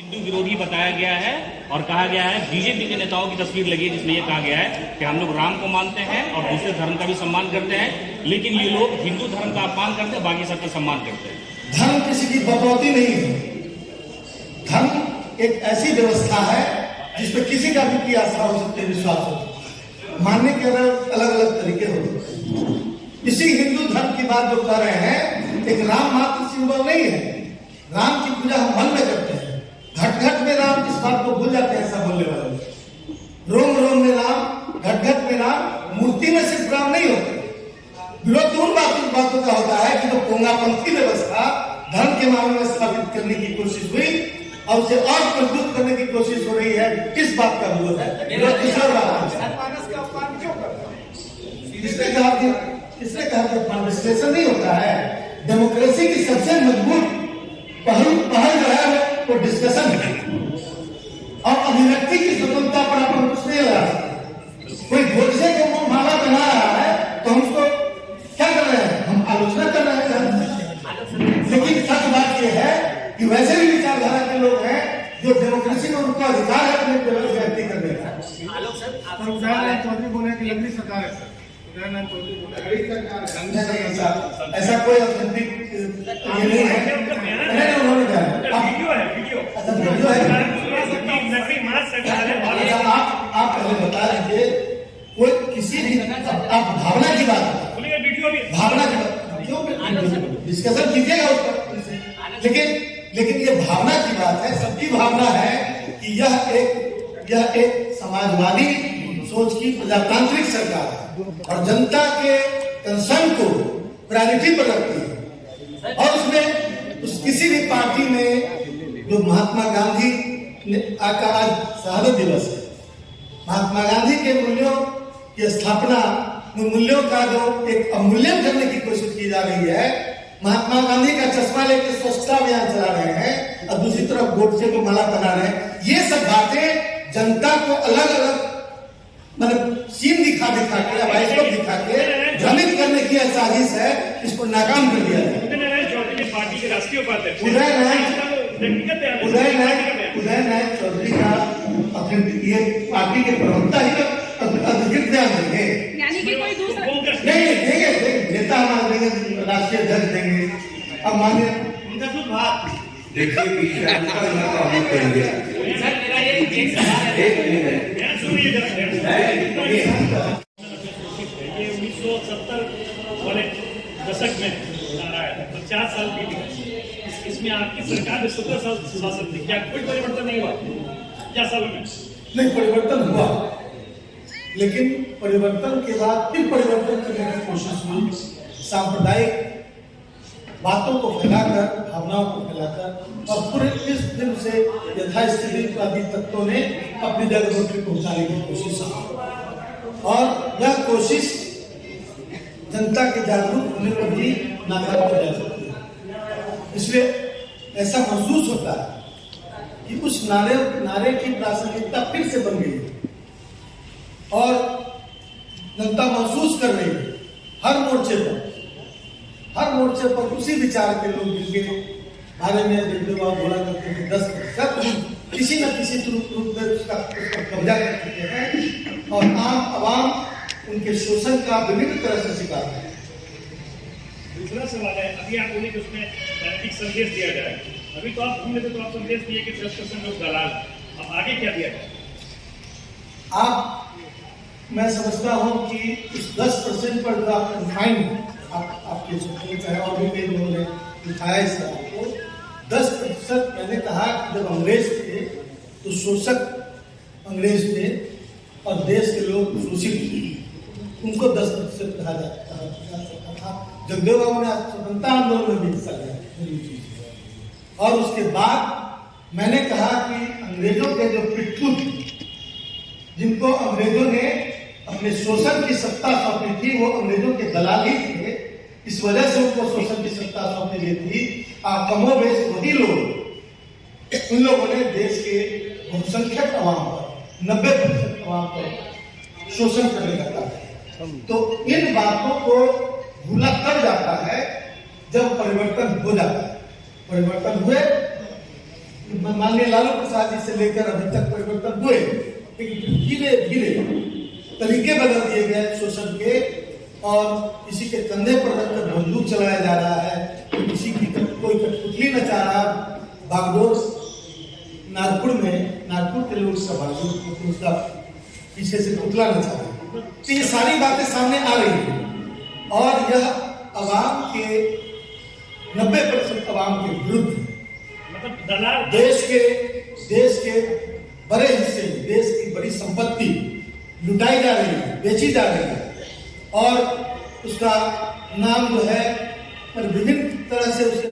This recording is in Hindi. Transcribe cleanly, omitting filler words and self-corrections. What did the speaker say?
हिंदू विरोधी बताया गया है और कहा गया है, बीजेपी के नेताओं की तस्वीर लगी है जिसमें यह कहा गया है कि हम लोग राम को मानते हैं और दूसरे धर्म का भी सम्मान करते हैं, लेकिन ये लोग हिंदू धर्म का अपमान करते हैं, बाकी सबका सम्मान करते हैं। धर्म किसी की बकौती नहीं है। धर्म एक ऐसी व्यवस्था है जिसपे किसी का भी की आस्था हो सकती है, विश्वास हो सकता है, मानने के अलग अलग तरीके होते हैं। इसी हिंदू धर्म की बात जो कर रहे हैं, एक राम मात्र सिंबल नहीं है। राम की पूजा हम मन में करते हैं, घट घट में राम, इस बात को भूल जाते हैं ऐसा बोलने वाले। रोम रोम में राम, घट घट में राम, मूर्ति में सिर्फ राम नहीं होते। विरोध उन बातों का होता है कि जो पोंगापंथी व्यवस्था धर्म के मामले में स्थापित करने की कोशिश हुई और उसे और मजबूत करने की कोशिश हो रही है, इस बात का विरोध है। इसने कहा कि अपना विश्लेषण नहीं होता है। डेमोक्रेसी की सबसे मजबूत पहल जो है वो डिस्कशन है और अभिव्यक्ति की स्वतंत्रता पर अपन कुछ नहीं लगा सकते। कोई गोडसे को मुंह माला बना रहा है तो हम उसको क्या कर रहे हैं, हम आलोचना कर रहे हैं। लेकिन सच बात यह है कि वैसे भी विचारधारा के लोग हैं जो डेमोक्रेसी में उनका अधिकार है अपने व्यक्ति करने का। उदयनारायण चौधरी बोले कि लंबी सरकार है सर, उदयनारायण चौधरी बोले ऐसा कोई ऑथेंटिक ये नहीं है। उन्होंने आप पहले बता दीजिए, कोई किसी भी आप भावना की बात, भावना की बात क्यों डिस्कशन कीजिएगा उस पर, लेकिन ये भावना की बात है। सबकी भावना है कि यह एक समाजवादी सोच की प्रजातांत्रिक सरकार है और जनता के कंसर्न को प्रायोरिटी पर रखती है। और उसमें किसी भी पार्टी में जो महात्मा गांधी का आज शहादत दिवस है, महात्मा गांधी के मूल्यों की स्थापना, मूल्यों का जो एक अवमूल्यन करने की कोशिश की जा रही है। महात्मा गांधी का चश्मा लेकर स्वच्छता अभियान चला रहे हैं और दूसरी तरफ गोडसे को माला बना रहे हैं। ये सब बातें जनता को अलग अलग मतलब सीन दिखा के बाइस्कोप दिखा के भ्रमित करने की साजिश है। इसको नाकाम कर दिया जाए। उदय नारायण चौधरी का ये पार्टी के प्रवक्ता ही अधिकृत बयान देंगे, यानी कि कोई दूसरा नहीं देंगे, नेता हमारे देंगे, राष्ट्रीय अध्यक्ष देंगे। अब मानिए उनका जो बात देखिए पीछे ये 1970 वाले दशक में 50 साल की इसमें आपकी सरकार ने 17 साल शासन थी, क्या कोई परिवर्तन नहीं हुआ? 50 सालों में नहीं परिवर्तन हुआ, लेकिन परिवर्तन के बाद फिर परिवर्तन करने की कोशिश हुई। सांप्रदायिक बातों को फैलाकर, भावनाओं को फैलाकर और पूरे इस दिन से यथास्थितिवादी तत्वों ने अपनी जगह पर पहुंचाने की कोशिश की और यह कोशिश जनता के जागरूक होने पर भी नाकाम की जा सकती है। इसलिए ऐसा महसूस होता है कि उस नारे की प्रासंगिकता फिर से बन गई है और जनता महसूस कर रही है हर मोर्चे पर उसी विचार के लोग जिनके बारे में जगदेव बोला करते थे 10% किसी न किसी रूप में उसका कब्जा कर चुके हैं और आम आवाम उनके शोषण का विभिन्न तरह से शिकार है। दूसरा सवाल है, अभी आप बोले कि उसमें नैतिक संदेश दिया जाए, अभी तो आप घूम लेते तो आप संदेश दिए कि 10% लोग दलाल, अब आगे क्या दिया जाए? मैं समझता हूं कि उस 10% पर जो आप कन्फाइंड आपके चाहे और भी कई लोगों ने दिखाया इस सवाल को, 10% मैंने कहा कि जब अंग्रेज थे तो शोषक अंग्रेज थे और देश के लोग शोषित थे, उनको 10% कहा जाता था। जगदेव बाबू ने स्वतंत्रता आंदोलन में भी हिस्सा लिया और उसके बाद मैंने कहा कि अंग्रेजों के जो पिट्ठू थे, जिनको अंग्रेजों ने अपने शोषण की सत्ता सौंपी थी, वो अंग्रेजों के दलाल ही थे, इस वजह से उनको शोषण की सत्ता सौंपी गई थी। कमोबेश वही लोग, उन लोगों ने देश के बहुसंख्यक अवाम पर 90% अवाम पर शोषण करने का था। तो इन बातों को भूला तब जाता है जब परिवर्तन हो जाता है। परिवर्तन हुए माननीय लालू प्रसाद जी से लेकर अभी तक परिवर्तन हुए, लेकिन धीरे धीरे तरीके बदल दिए गए शोषण के, और किसी के कंधे पर रखकर बंदूक चलाया जा रहा है, तो किसी की कोई कठपुतली न चाह रहा। बागडोर नागपुर के लोग उसका पीछे से पुतला न चाह रहे। तो ये सारी बातें सामने आ रही हैं, और यह अवाम के 90% अवाम के विरुद्ध है। मतलब दलाल देश के बड़े हिस्से, देश की बड़ी संपत्ति लुटाई जा रही है, बेची जा रही है, और उसका नाम जो है विभिन्न तरह से उसके